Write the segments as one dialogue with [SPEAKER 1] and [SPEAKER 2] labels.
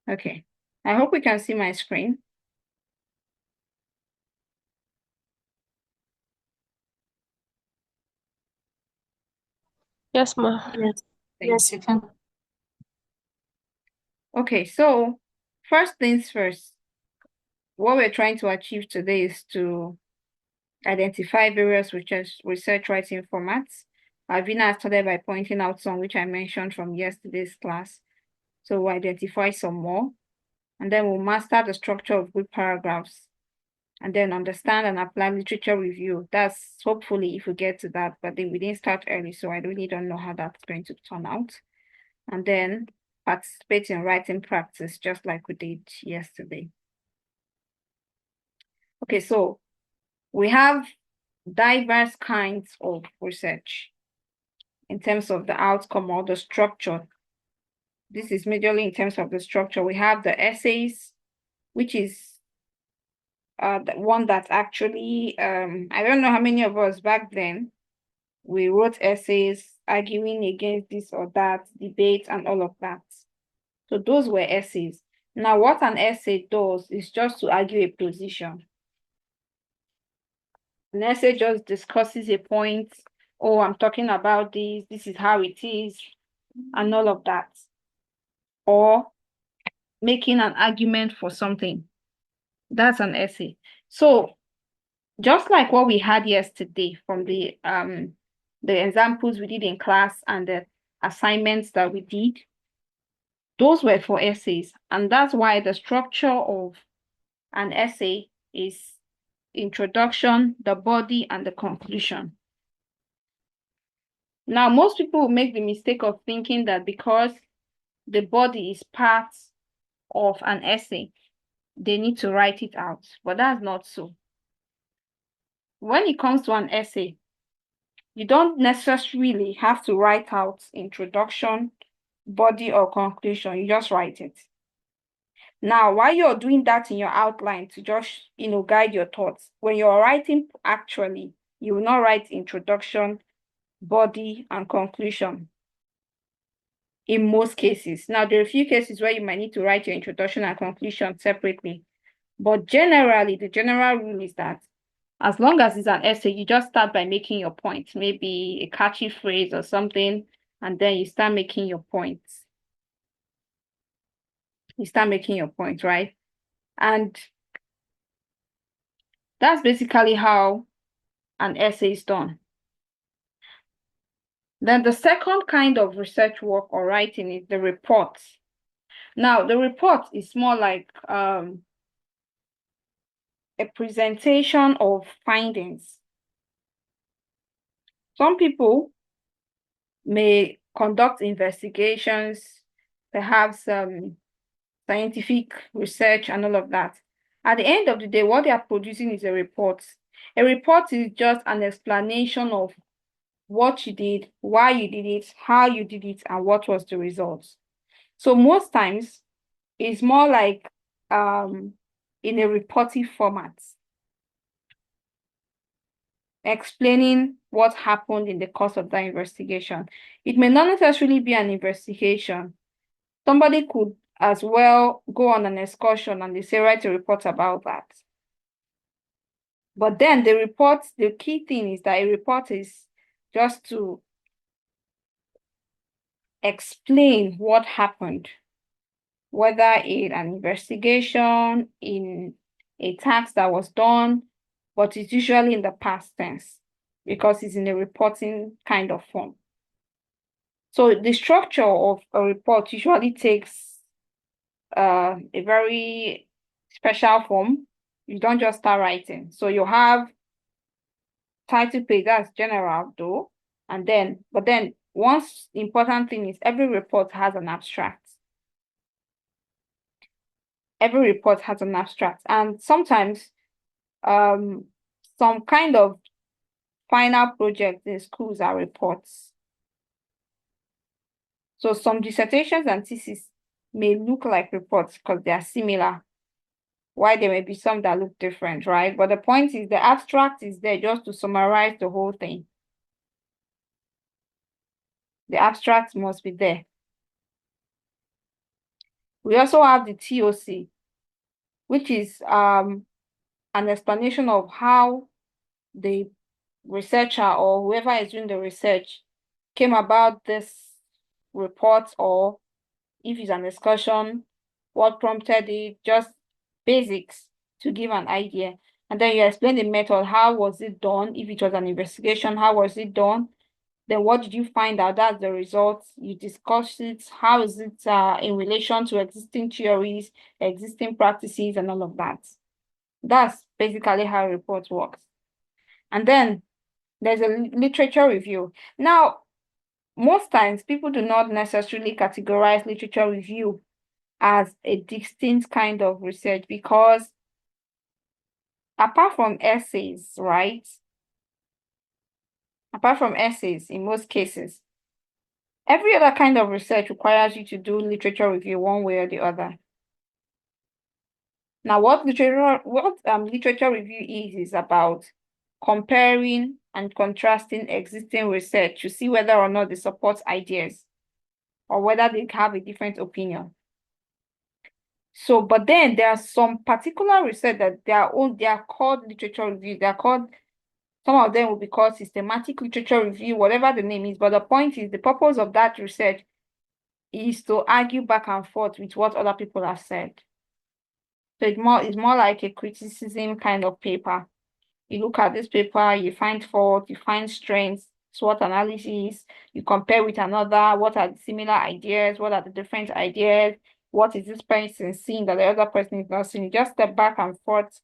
[SPEAKER 1] Okay. I hope we can see my screen.
[SPEAKER 2] Yes, ma.
[SPEAKER 1] Yes. Yes, you can. Okay, so first things first, what we're trying to achieve today is to identify various research writing formats. Avina started by pointing out some which I mentioned from yesterday's class. So we'll identify some more, and then we'll master the structure of good paragraphs, and then understand and apply literature review. That's hopefully if we get to that, but then we didn't start early, so I really don't know how that's going to turn out. And then participate in writing practice, just like we did yesterday. Okay, so we have diverse kinds of research in terms of the outcome or the structure. This is majorly in terms of the structure. We have the essays, which is the one that actually, I don't know how many of us back then, we wrote essays arguing against this or that, debate and all of that. So those were essays. Now, what an essay does is just to argue a position. An essay just discusses a point. Oh, I'm talking about this. This is how it is, and all of that. Or making an argument for something. That's an essay. So just like what we had yesterday from the examples we did in class and the assignments that we did, those were for essays. And that's why the structure of an essay is introduction, the body, and the conclusion. Now, most people will make the mistake of thinking that because the body is part of an essay, they need to write it out, but that's not so. When it comes to an essay, you don't necessarily have to write out introduction, body, or conclusion. You just write it. Now, while you're doing that in your outline to just, guide your thoughts, when you're writing actually, you will not write introduction, body, and conclusion in most cases. Now, there are a few cases where you might need to write your introduction and conclusion separately. But generally, the general rule is that as long as it's an essay, you just start by making your point, maybe a catchy phrase or something, and then you start making your points. You start making your point, right? And that's basically how an essay is done. Then the second kind of research work or writing is the report. Now, the report is more like a presentation of findings. Some people may conduct investigations, perhaps scientific research and all of that. At the end of the day, what they are producing is a report. A report is just an explanation of what you did, why you did it, how you did it, and what was the result. So most times, it's more like in a reporting format, explaining what happened in the course of that investigation. It may not necessarily be an investigation. Somebody could as well go on an excursion and they say, write a report about that. But then the report, the key thing is that a report is just to explain what happened, whether in an investigation, in a task that was done, but it's usually in the past tense because it's in a reporting kind of form. So the structure of a report usually takes a very special form. You don't just start writing. So you have title page, that's general though. But then once important thing is every report has an abstract. Every report has an abstract. And sometimes some kind of final projects in schools are reports. So some dissertations and theses may look like reports because they are similar. Why there may be some that look different, right? But the point is the abstract is there just to summarize the whole thing. The abstract must be there. We also have the TOC, which is an explanation of how the researcher or whoever is doing the research came about this report, or if it's an discussion, what prompted it, just basics to give an idea. And then you explain the method, how was it done? If it was an investigation, how was it done? Then what did you find out? That's the results. You discuss it. How is it in relation to existing theories, existing practices, and all of that. That's basically how a report works. And then there's a literature review. Now, most times people do not necessarily categorize literature review as a distinct kind of research because apart from essays, right? Apart from essays, in most cases, every other kind of research requires you to do literature review one way or the other. Now, what literature review is about comparing and contrasting existing research to see whether or not they support ideas or whether they have a different opinion. So, but then there are some particular research that they are called literature review. They are called, some of them will be called systematic literature review, whatever the name is. But the point is, the purpose of that research is to argue back and forth with what other people have said. So it's more like a criticism kind of paper. You look at this paper, you find fault, you find strengths, SWOT analysis, you compare with another, what are the similar ideas, what are the different ideas, what is this person seeing that the other person is not seeing. You just step back and forth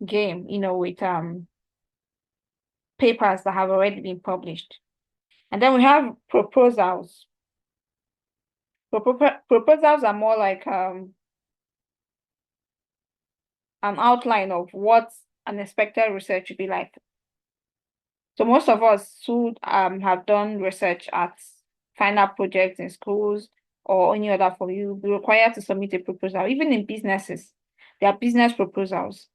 [SPEAKER 1] game, with papers that have already been published. And then we have proposals. Proposals are more like an outline of what an expected research should be like. So most of us who have done research at final projects in schools or any other form, you'll be required to submit a proposal. Even in businesses, there are business proposals.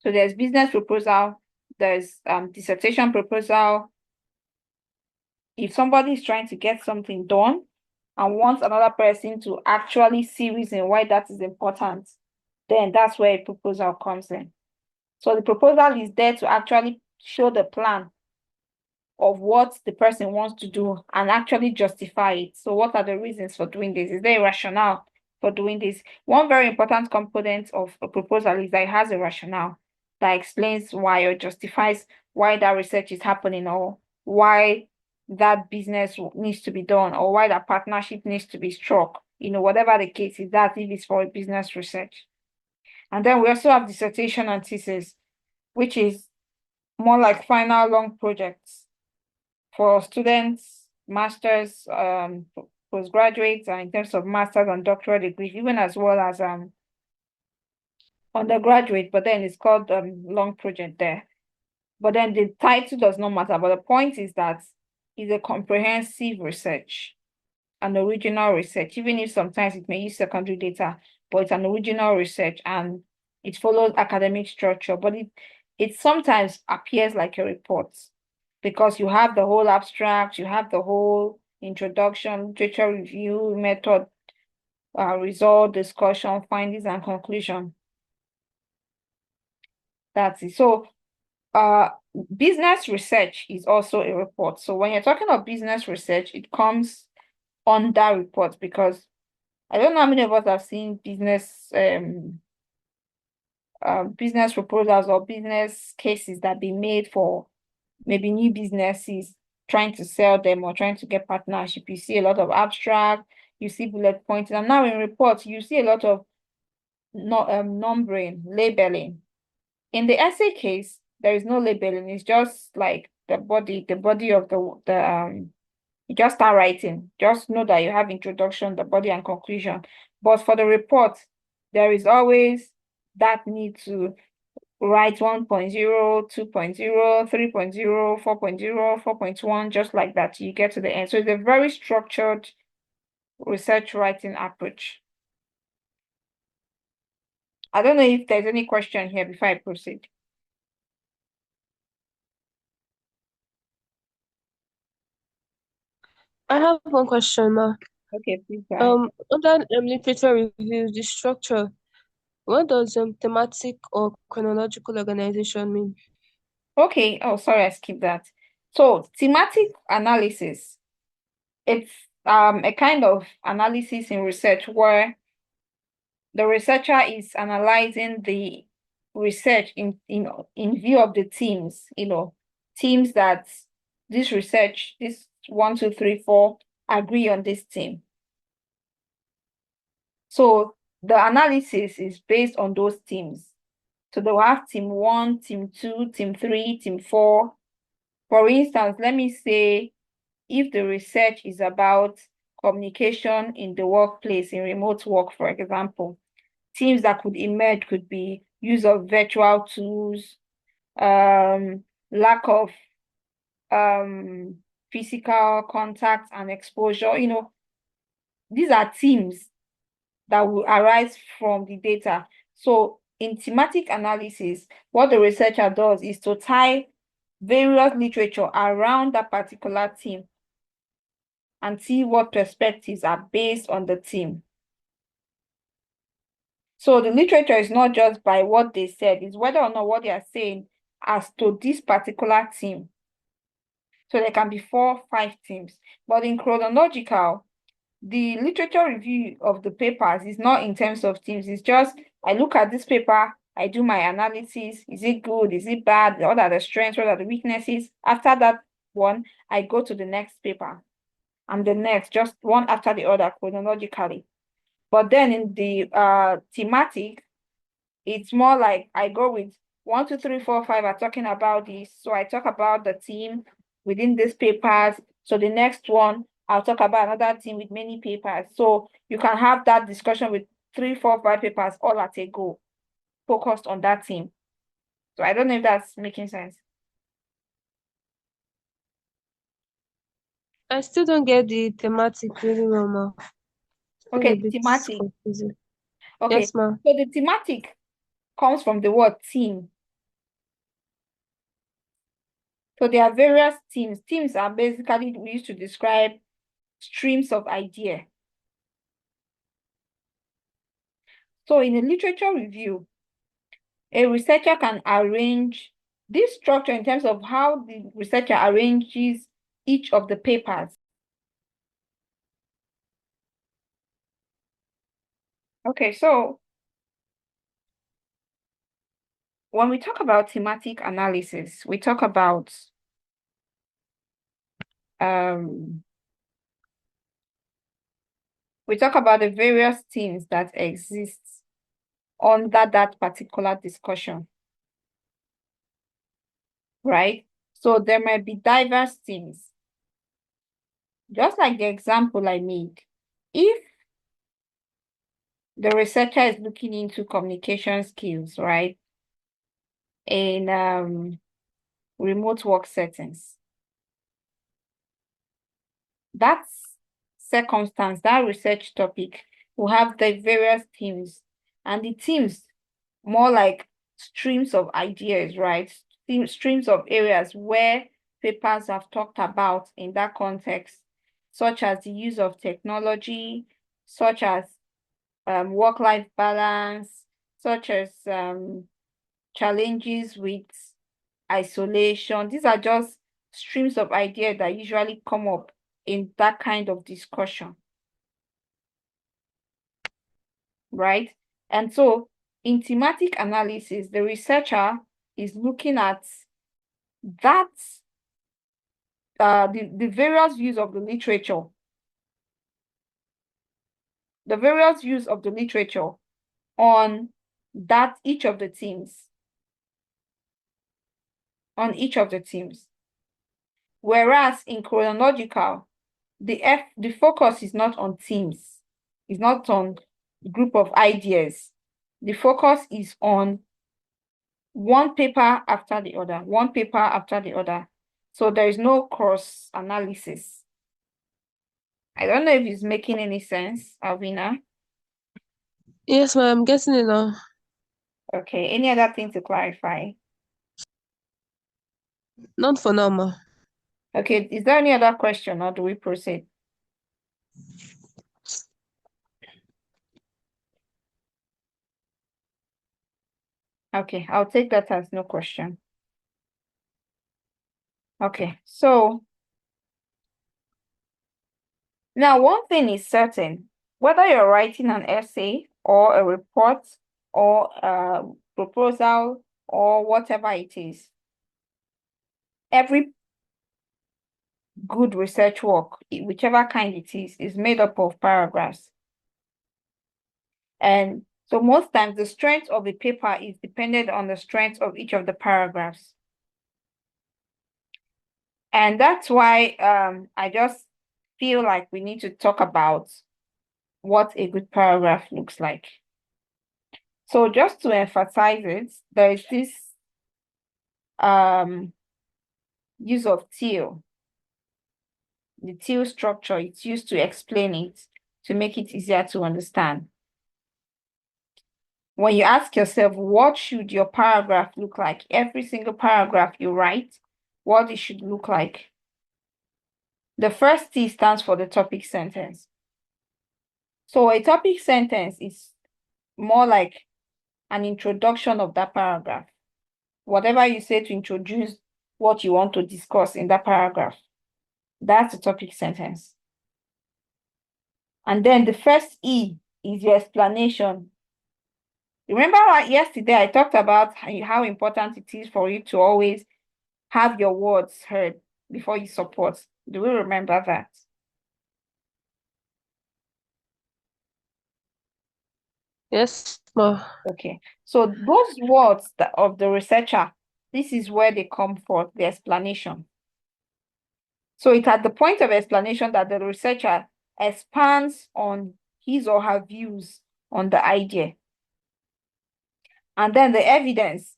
[SPEAKER 1] So there's business proposal, there's dissertation proposal. If somebody is trying to get something done and wants another person to actually see reason why that is important, then that's where a proposal comes in. So the proposal is there to actually show the plan of what the person wants to do and actually justify it. So what are the reasons for doing this? Is there a rationale for doing this? One very important component of a proposal is that it has a rationale that explains why or justifies why that research is happening, or why that business needs to be done, or why that partnership needs to be struck. Whatever the case is, that if it's for a business research. And then we also have dissertation and thesis, which is more like final long projects for students, masters, postgraduates, and in terms of masters and doctoral degrees, even as well as undergraduate, but then it's called long project there. But then the title does not matter. But the point is that it's a comprehensive research, an original research, even if sometimes it may use secondary data, but it's an original research and it follows academic structure, but it sometimes appears like a report because you have the whole abstract, you have the whole introduction, literature review, method, result, discussion, findings, and conclusion. That's it. So business research is also a report. So when you're talking about business research, it comes on that report, because I don't know how many of us have seen business proposals or business cases that be made for maybe new businesses trying to sell them or trying to get partnership. You see a lot of abstract, you see bullet points, and now in reports you see a lot of numbering, labeling. In the essay case, there is no labeling. It's just like the body of the you just start writing. Just know that you have introduction, the body, and conclusion. But for the report, there is always that need to write 1.0, 2.0, 3.0, 4.0, 4.1, just like that. You get to the end. So it's a very structured research writing approach. I don't know if there's any question here before I proceed.
[SPEAKER 2] I have one question, Ma.
[SPEAKER 1] Okay, please go ahead.
[SPEAKER 2] Under literature reviews, the structure. What does thematic or chronological organization mean?
[SPEAKER 1] Okay. Oh, sorry, I skipped that. So thematic analysis, it's a kind of analysis in research where the researcher is analyzing the research in view of the themes, themes that this research, this 1, 2, 3, 4, agree on this theme. So the analysis is based on those themes. So they'll have team 1, team 2, team 3, team 4. For instance, let me say if the research is about communication in the workplace, in remote work, for example, themes that could emerge could be use of virtual tools, lack of um, physical contact and exposure. These are themes that will arise from the data. So in thematic analysis, what the researcher does is to tie various literature around that particular theme and see what perspectives are based on the theme. So the literature is not just by what they said, it's whether or not what they are saying as to this particular theme. So there can be 4, 5 themes. But in chronological, the literature review of the papers is not in terms of themes. It's just, I look at this paper, I do my analysis. Is it good? Is it bad? What are the strengths? What are the weaknesses? After that one, I go to the next paper and the next, just one after the other chronologically. But then in the thematic, it's more like I go with 1, 2, 3, 4, 5 are talking about this. So I talk about the theme within these papers. So the next one, I'll talk about another theme with many papers. So you can have that discussion with 3, 4, 5 papers all at a go, focused on that theme. So I don't know if that's making sense.
[SPEAKER 2] I still don't get the thematic really well, ma. Still a
[SPEAKER 1] Okay,
[SPEAKER 2] bit
[SPEAKER 1] thematic.
[SPEAKER 2] confusing.
[SPEAKER 1] Okay,
[SPEAKER 2] Yes, ma.
[SPEAKER 1] so the thematic comes from the word theme. So there are various themes. Themes are basically used to describe streams of idea. So in a literature review, a researcher can arrange this structure in terms of how the researcher arranges each of the papers. Okay, so when we talk about thematic analysis, we talk about um, the various themes that exist under that particular discussion, right? So there might be diverse themes. Just like the example I made, if the researcher is looking into communication skills, right, in remote work settings, that circumstance, that research topic will have the various themes, and the themes more like streams of ideas, right? Streams of areas where papers have talked about in that context, such as the use of technology, such as work-life balance, such as challenges with isolation. These are just streams of ideas that usually come up in that kind of discussion, right? And so in thematic analysis, the researcher is looking at that, the various views of the literature, on that each of the themes. Whereas in chronological, the focus is not on themes, it's not on group of ideas. The focus is on one paper after the other, one paper after the other. So there is no cross analysis. I don't know if it's making any sense, Alvina.
[SPEAKER 2] Yes, ma. I'm getting it now.
[SPEAKER 1] Okay, any other thing to clarify?
[SPEAKER 2] Not for now, ma.
[SPEAKER 1] Okay, is there any other question or do we proceed? Okay, I'll take that as no question. Okay, so now one thing is certain, whether you're writing an essay or a report or a proposal or whatever it is, every good research work, whichever kind it is made up of paragraphs. And so most times the strength of the paper is dependent on the strength of each of the paragraphs. And that's why I just feel like we need to talk about what a good paragraph looks like. So just to emphasize it, there is this use of TEAL. The TEAL structure, it's used to explain it, to make it easier to understand. When you ask yourself, what should your paragraph look like? Every single paragraph you write, what it should look like. The first T stands for the topic sentence. So a topic sentence is more like an introduction of that paragraph. Whatever you say to introduce what you want to discuss in that paragraph, that's the topic sentence. And then the first E is your explanation. Remember yesterday I talked about how important it is for you to always have your words heard before you support. Do we remember that?
[SPEAKER 2] Yes, ma.
[SPEAKER 1] Okay. So those words of the researcher, this is where they come for the explanation. So it's at the point of explanation that the researcher expands on his or her views on the idea. And then the evidence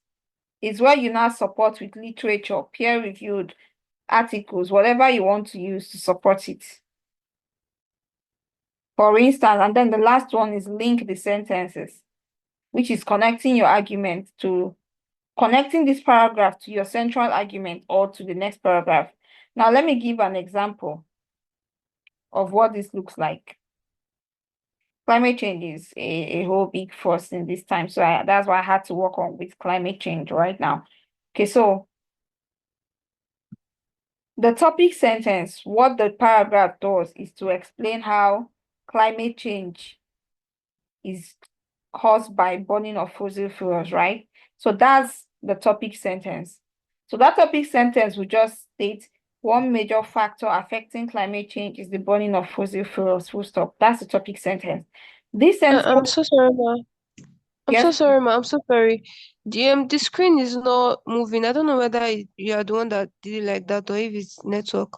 [SPEAKER 1] is where you now support with literature, peer-reviewed articles, whatever you want to use to support it. For instance, and then the last one is link the sentences, which is connecting your argument to connecting this paragraph to your central argument or to the next paragraph. Now, let me give an example of what this looks like. Climate change is a whole big force in this time. So that's why I had to work on with climate change right now. Okay, so the topic sentence, what the paragraph does is to explain how climate change is caused by burning of fossil fuels, right? So that's the topic sentence. So that topic sentence will just state one major factor affecting climate change is the burning of fossil fuels, full stop. That's the topic sentence. This sentence,
[SPEAKER 2] I'm so sorry, ma. I'm
[SPEAKER 1] yes,
[SPEAKER 2] so sorry, ma. I'm so sorry. The screen is not moving. I don't know whether you are the one that did it like that or if it's network.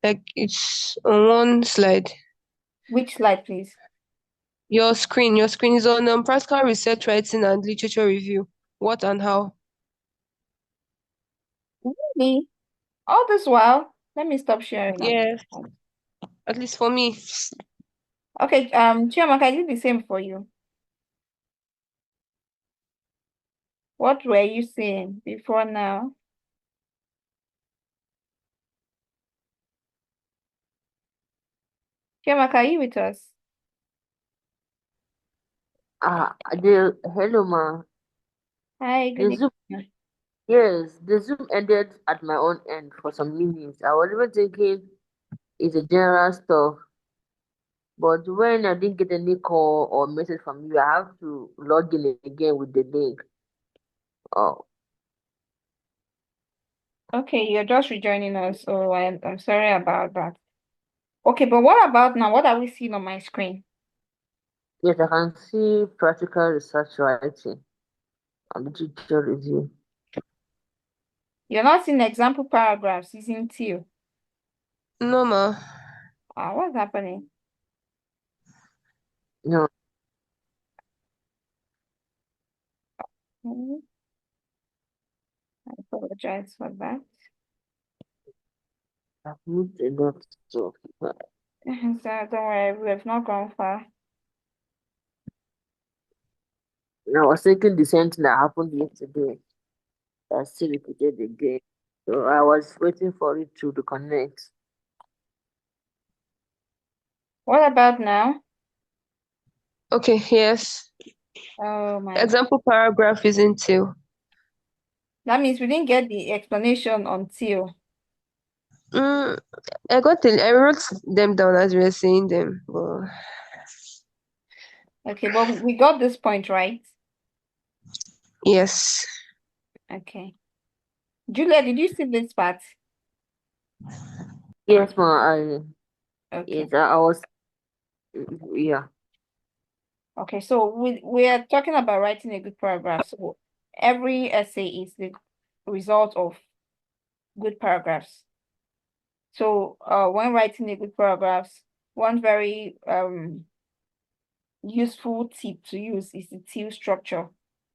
[SPEAKER 2] Like it's on one slide.
[SPEAKER 1] which slide, please?
[SPEAKER 2] Your screen is on practical research writing and literature review. What and how?
[SPEAKER 1] Really? All this while, let me stop sharing now.
[SPEAKER 2] Yes, at least for me.
[SPEAKER 1] Okay, Chiamaka, I did the same for you. What were you saying before now? Chiamaka, are you with us?
[SPEAKER 3] Hello, ma.
[SPEAKER 1] Hi, good
[SPEAKER 3] The Zoom,
[SPEAKER 1] evening.
[SPEAKER 3] yes, the Zoom ended at my own end for some minutes. I was even thinking it's a general stuff, but when I didn't get any call or message from you, I have to log in again with the link. Oh,
[SPEAKER 1] Okay, you're just rejoining us, so I'm sorry about that. Okay, but what about now? What are we seeing on my screen?
[SPEAKER 3] yes, I can see practical research writing and literature review.
[SPEAKER 1] You're not seeing example paragraphs, isn't you?
[SPEAKER 2] No, ma.
[SPEAKER 1] What's happening?
[SPEAKER 3] No,
[SPEAKER 1] Hmm, I apologize for that.
[SPEAKER 3] I've moved a lot. So,
[SPEAKER 1] So don't worry, we have not gone far.
[SPEAKER 3] I was thinking the same thing that happened yesterday. I still repeated again. So I was waiting for it to reconnect.
[SPEAKER 1] What about now?
[SPEAKER 2] Okay, yes.
[SPEAKER 1] Oh my.
[SPEAKER 2] Example paragraph is until.
[SPEAKER 1] That means we didn't get the explanation until.
[SPEAKER 2] Mm, I wrote them down as we were saying them. But
[SPEAKER 1] Okay, but we got this point, right?
[SPEAKER 2] yes.
[SPEAKER 1] Okay. Julia, did you see this part?
[SPEAKER 3] Yes, ma.
[SPEAKER 1] Okay.
[SPEAKER 3] Yes, I was. Yeah.
[SPEAKER 1] Okay, so we are talking about writing a good paragraph. So every essay is the result of good paragraphs. So when writing a good paragraphs, one very useful tip to use is the TEAL structure,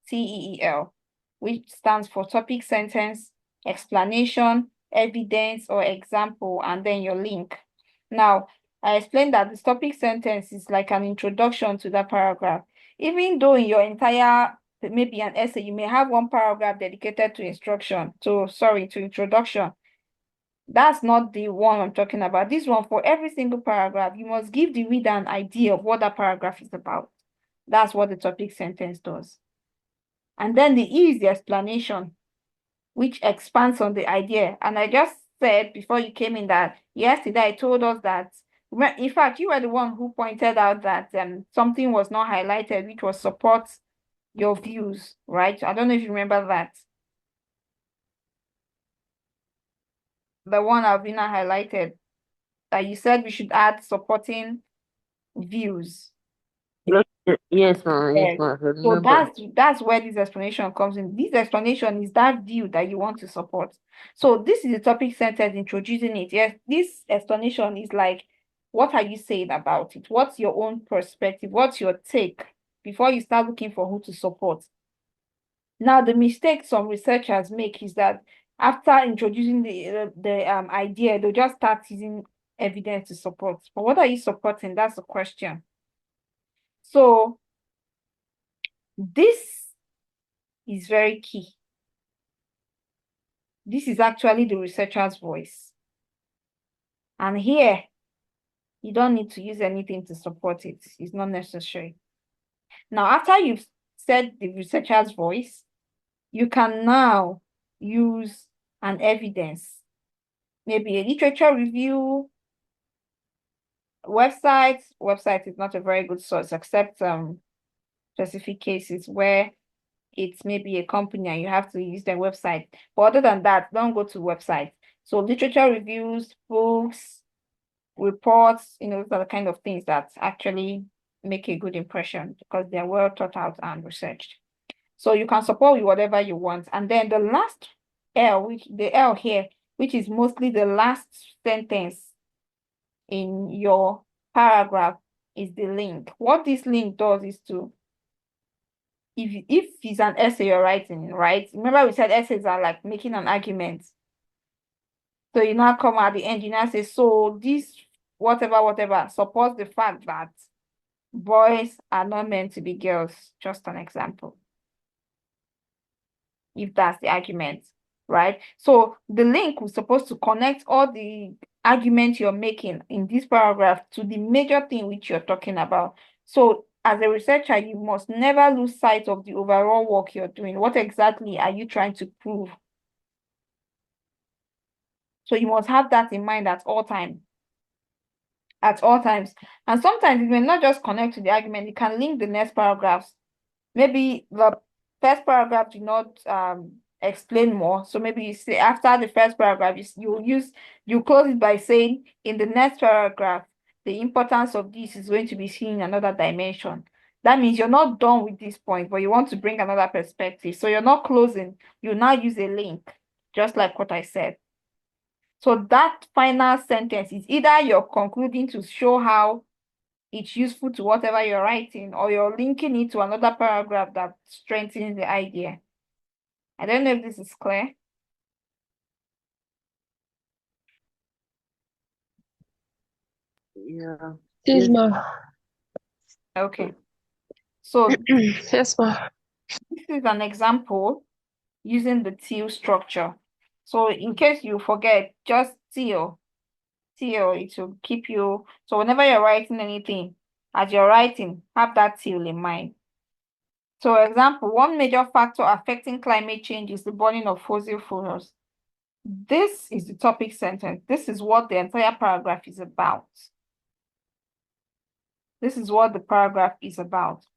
[SPEAKER 1] TEEL, which stands for topic, sentence, explanation, evidence or example, and then your link. Now, I explained that the topic sentence is like an introduction to that paragraph. Even though in your entire, maybe an essay, you may have one paragraph dedicated to to introduction. That's not the one I'm talking about. This one, for every single paragraph, you must give the reader an idea of what that paragraph is about. That's what the topic sentence does. And then the E is the explanation, which expands on the idea. And I just said before you came in that yesterday I told us that, in fact, you were the one who pointed out that something was not highlighted, which was support your views, right? I don't know if you remember that. The one Alvina highlighted, that you said we should add supporting views.
[SPEAKER 3] Yes, ma. Yes,
[SPEAKER 1] Yes.
[SPEAKER 3] ma. I
[SPEAKER 1] So
[SPEAKER 3] remember.
[SPEAKER 1] that's where this explanation comes in. This explanation is that view that you want to support. So this is the topic sentence introducing it. Yes, this explanation is like, what are you saying about it? What's your own perspective? What's your take before you start looking for who to support? Now, the mistake some researchers make is that after introducing the idea, they'll just start using evidence to support. But what are you supporting? That's the question. So this is very key. This is actually the researcher's voice. And here, you don't need to use anything to support it. It's not necessary. Now, after you've said the researcher's voice, you can now use an evidence, maybe a literature review, website. Website is not a very good source, except specific cases where it's maybe a company and you have to use their website. But other than that, don't go to websites. So literature reviews, books, reports, those are the kind of things that actually make a good impression because they're well thought out and researched. So you can support with whatever you want. And then the last L, the L here, which is mostly the last sentence in your paragraph, is the link. What this link does is to, if it's an essay you're writing, right? Remember we said essays are like making an argument. So you now come at the end, you now say, so this whatever supports the fact that boys are not meant to be girls. Just an example. If that's the argument, right? So the link was supposed to connect all the arguments you're making in this paragraph to the major thing which you're talking about. So as a researcher, you must never lose sight of the overall work you're doing. What exactly are you trying to prove? So you must have that in mind at all times. At all times. And sometimes it may not just connect to the argument, it can link the next paragraphs. Maybe the first paragraph did not explain more. So maybe you say after the first paragraph, you close it by saying in the next paragraph, the importance of this is going to be seen in another dimension. That means you're not done with this point, but you want to bring another perspective. So you're not closing, you now use a link, just like what I said. So that final sentence is either you're concluding to show how it's useful to whatever you're writing, or you're linking it to another paragraph that strengthens the idea. I don't know if this is clear.
[SPEAKER 3] Yeah.
[SPEAKER 2] Yes,
[SPEAKER 3] Yes.
[SPEAKER 2] ma.
[SPEAKER 1] Okay. So
[SPEAKER 2] Yes, ma.
[SPEAKER 1] this is an example using the TEAL structure. So in case you forget, just TEAL. TEAL, it will keep you. So whenever you're writing anything, as you're writing, have that TEAL in mind. So, example, one major factor affecting climate change is the burning of fossil fuels. This is the topic sentence. This is what the entire paragraph is about. This is what the paragraph is about.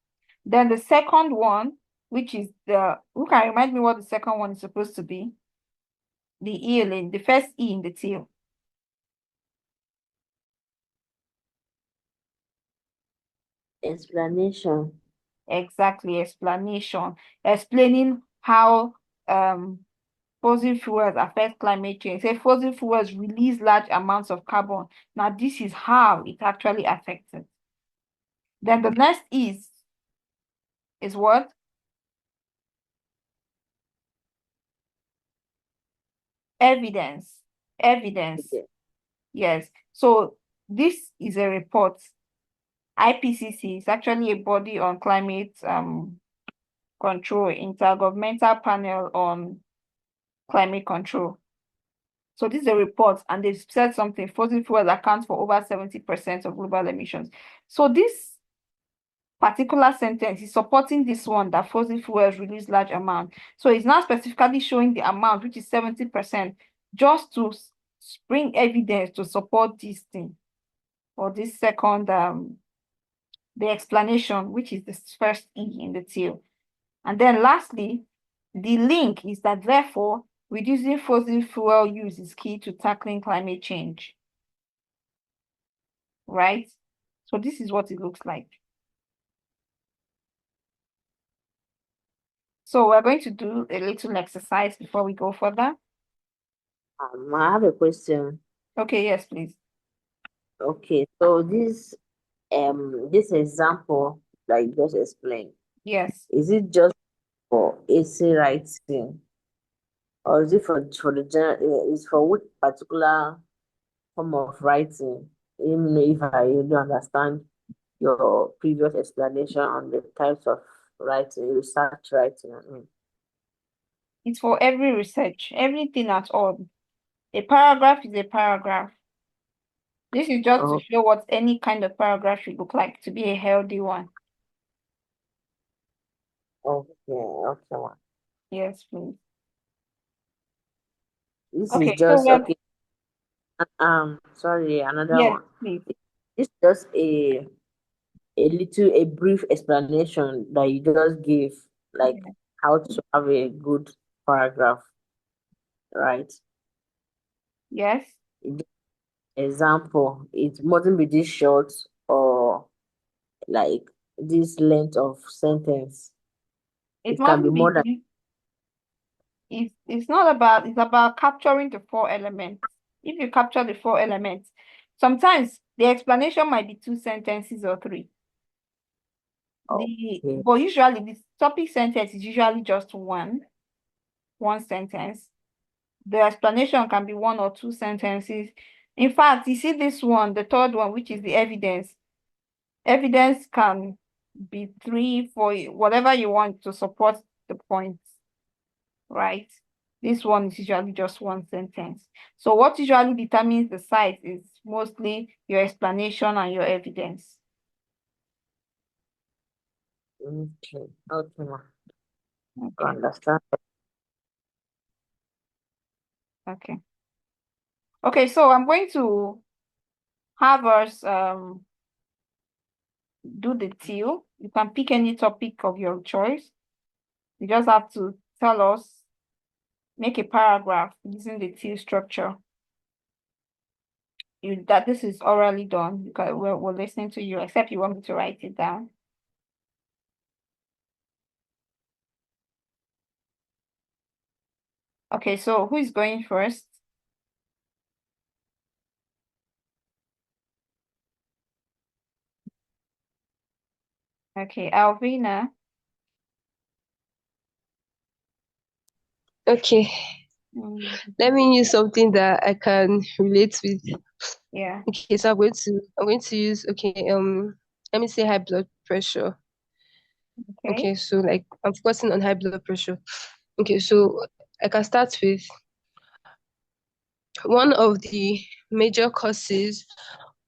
[SPEAKER 1] Then the second one, which is who can remind me what the second one is supposed to be? The E, the first E in the tail.
[SPEAKER 3] Explanation.
[SPEAKER 1] Exactly, explanation. Explaining how fossil fuels affect climate change. Say fossil fuels release large amounts of carbon. Now, this is how it actually affects it. Then the next is what? Evidence. Evidence.
[SPEAKER 3] Okay.
[SPEAKER 1] Yes. So this is a report. IPCC is actually a body on climate control, intergovernmental panel on climate control. So this is a report, and they've said something. Fossil fuels account for over 70% of global emissions. So this particular sentence is supporting this one, that fossil fuels release large amount. So it's not specifically showing the amount, which is 70%, just to bring evidence to support this thing, or this second, the explanation, which is the first E in the tail. And then lastly, the link is that therefore, reducing fossil fuel use is key to tackling climate change. Right? So this is what it looks like. So we're going to do a little exercise before we go further.
[SPEAKER 3] I have a question.
[SPEAKER 1] Okay, yes, please.
[SPEAKER 3] Okay, so this example that you just explained,
[SPEAKER 1] Yes.
[SPEAKER 3] is it just for essay writing, or is it for the general? Is for which particular form of writing? Even if I really understand your previous explanation on the types of writing, research writing.
[SPEAKER 1] It's for every research, everything at all. A paragraph is a paragraph. This is just to
[SPEAKER 3] Oh,
[SPEAKER 1] show what any kind of paragraph should look like to be a healthy one.
[SPEAKER 3] okay, okay.
[SPEAKER 1] Yes, please.
[SPEAKER 3] This is
[SPEAKER 1] Okay, so
[SPEAKER 3] just okay. Sorry, another
[SPEAKER 1] yes,
[SPEAKER 3] one.
[SPEAKER 1] please.
[SPEAKER 3] It's just a brief explanation that you just give, like
[SPEAKER 1] Yeah.
[SPEAKER 3] how to have a good paragraph, right?
[SPEAKER 1] Yes.
[SPEAKER 3] Example, it mustn't be this short or like this length of sentence.
[SPEAKER 1] It
[SPEAKER 3] It can be
[SPEAKER 1] mustn't
[SPEAKER 3] more than
[SPEAKER 1] be, it's not about, it's about capturing the four elements. If you capture the four elements, sometimes the explanation might be two sentences or three.
[SPEAKER 3] okay.
[SPEAKER 1] But usually the topic sentence is usually just one sentence. The explanation can be one or two sentences. In fact, you see this one, the third one, which is the evidence. Evidence can be 3, 4, whatever you want to support the points, right? This one is usually just one sentence. So what usually determines the size is mostly your explanation and your evidence.
[SPEAKER 3] Okay, okay, ma. I
[SPEAKER 1] Okay,
[SPEAKER 3] understand.
[SPEAKER 1] okay. Okay, so I'm going to have us do the teal. You can pick any topic of your choice. You just have to tell us, make a paragraph using the teal structure. That this is orally done because we're listening to you, except you want me to write it down. Okay, so who is going first? Okay, Alvina.
[SPEAKER 2] Okay, let me use something that I can relate with.
[SPEAKER 1] Yeah.
[SPEAKER 2] Okay, so I'm going to use let me say high blood pressure.
[SPEAKER 1] Okay.
[SPEAKER 2] Okay, so like I'm focusing on high blood pressure. Okay, so I can start with one of the major causes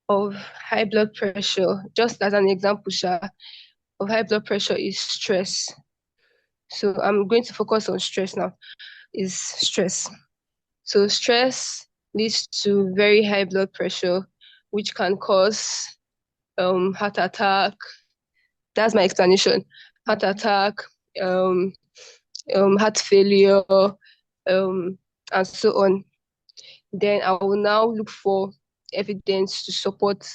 [SPEAKER 2] of high blood pressure, just as an example, Sha, of high blood pressure is stress. So I'm going to focus on stress now. Is stress. So stress leads to very high blood pressure, which can cause heart attack. That's my explanation. Heart attack, um, heart failure, and so on. Then I will now look for evidence to support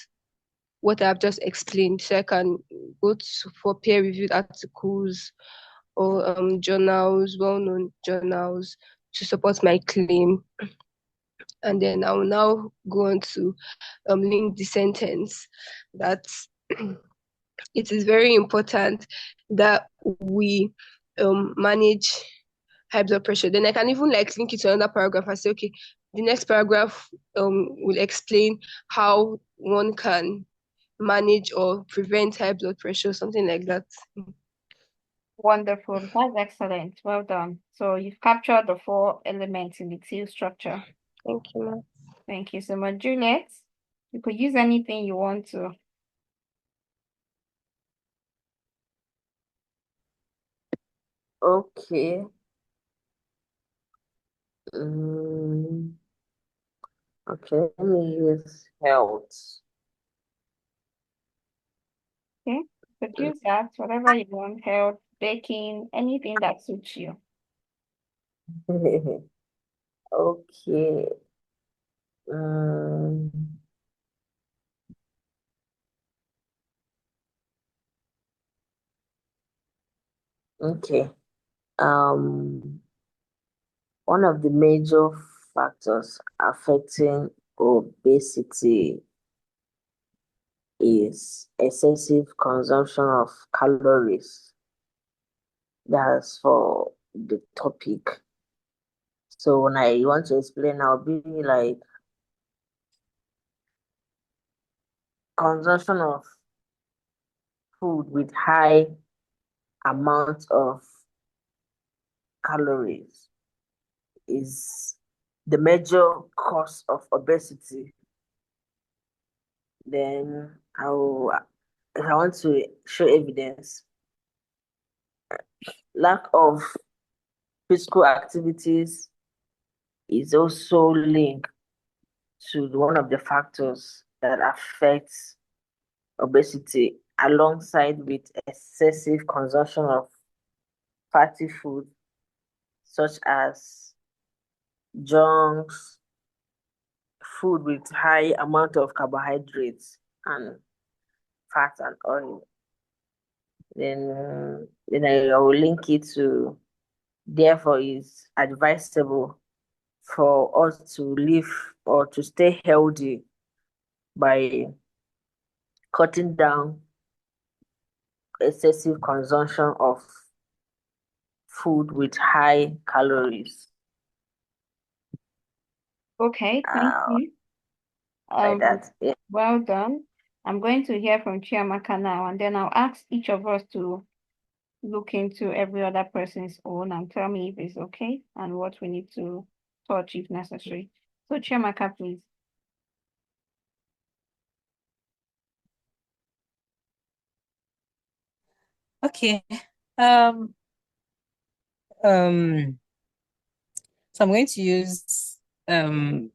[SPEAKER 2] what I've just explained. So I can go for peer-reviewed articles or journals, well-known journals, to support my claim. And then I will now go on to link the sentence that it is very important that we manage high blood pressure. Then I can even like link it to another paragraph and say, okay, the next paragraph will explain how one can manage or prevent high blood pressure, something like that.
[SPEAKER 1] Wonderful. That's excellent. Well done. So you've captured the 4 elements in the teal structure.
[SPEAKER 2] Thank you, ma'am.
[SPEAKER 1] Thank you so much, Juliet. You could use anything you want to.
[SPEAKER 3] Okay. Mm, okay, let me use health.
[SPEAKER 1] Okay, you could use that, whatever you want, health, baking, anything that suits you.
[SPEAKER 3] Okay. Um, okay. Um, one of the major factors affecting obesity is excessive consumption of calories. That's for the topic. So when I want to explain, I'll be like consumption of food with high amount of calories is the major cause of obesity. Then if I want to show evidence, lack of physical activities is also linked to one of the factors that affects obesity, alongside with excessive consumption of fatty food such as junks, food with high amount of carbohydrates and fat and oil. Then I will link it to, therefore it's advisable for us to live or to stay healthy by cutting down excessive consumption of food with high calories.
[SPEAKER 1] Okay, thank
[SPEAKER 3] Uh,
[SPEAKER 1] you.
[SPEAKER 3] like that. Yeah.
[SPEAKER 1] Well done. I'm going to hear from Chiamaka now, and then I'll ask each of us to look into every other person's own and tell me if it's okay and what we need to touch if necessary. So Chiamaka, please.
[SPEAKER 4] Okay. Um, um, so I'm going to use the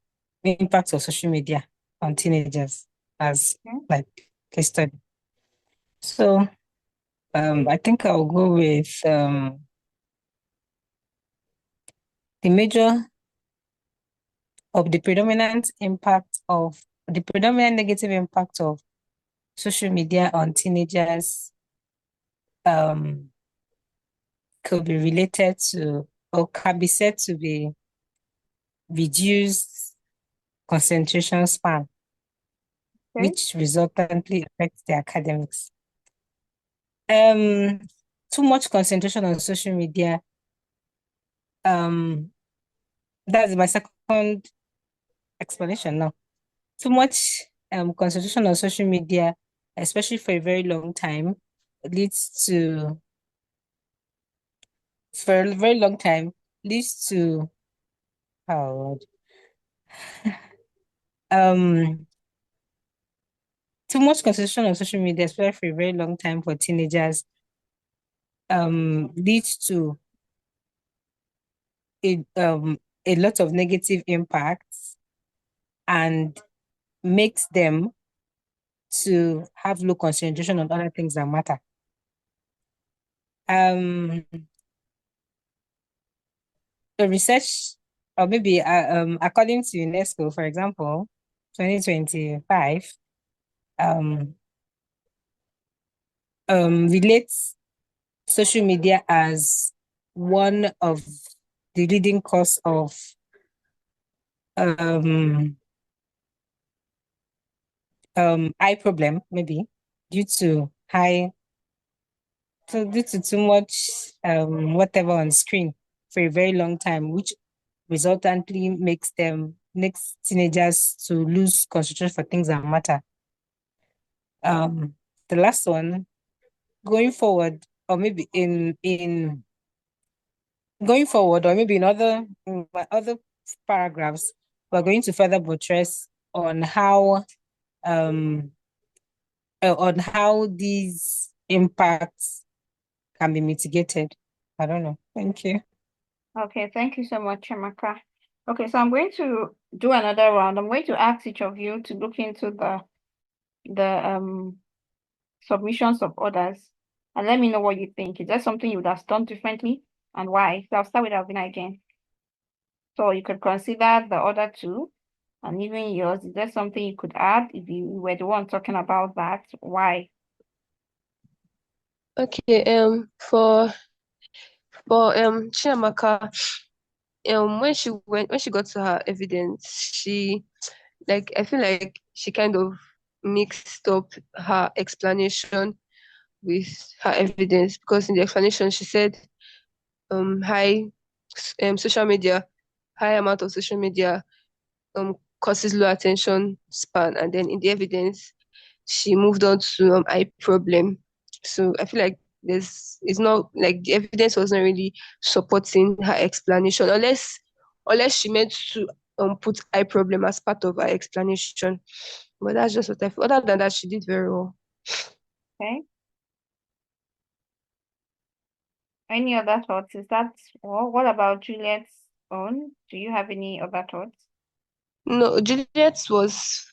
[SPEAKER 4] impact of social media on teenagers as
[SPEAKER 1] Okay.
[SPEAKER 4] like case study. So I think I'll go with the major of the predominant negative impact of social media on teenagers um could be related to or can be said to be reduced concentration span,
[SPEAKER 1] Okay.
[SPEAKER 4] which resultantly affects the academics. Um, Too much concentration on social media. Um, that's my second explanation now. Too much concentration on social media, especially for a very long time, leads to for a very long time leads to how um too much concentration on social media, especially for a very long time for teenagers, leads to a lot of negative impacts and makes them to have low concentration on other things that matter. The research, or maybe according to UNESCO, for example, 2025, relates social media as one of the leading cause of eye problem, maybe due to due to too much whatever on screen for a very long time, which resultantly makes teenagers to lose concentration for things that matter. The last one, going forward, or maybe in going forward, or maybe in my other paragraphs, we're going to further buttress on how these impacts can be mitigated. I don't know. Thank you.
[SPEAKER 1] Okay, thank you so much, Chiamaka. Okay, so I'm going to do another round. I'm going to ask each of you to look into the submissions of others and let me know what you think. Is there something you would have done differently and why? So I'll start with Alvina again. So you could consider the other two and even yours. Is there something you could add if you were the one talking about that? Why?
[SPEAKER 2] Okay, for Chiamaka, when she got to her evidence, I feel like she kind of mixed up her explanation with her evidence, because in the explanation she said high social media, high amount of social media causes low attention span, and then in the evidence she moved on to eye problem. So I feel like it's not like the evidence was not really supporting her explanation, unless she meant to put eye problem as part of her explanation. But that's just what I feel. Other than that, she did very well.
[SPEAKER 1] Okay. Any other thoughts? Is that all? What about Juliet's own? Do you have any other thoughts?
[SPEAKER 2] No, Juliet was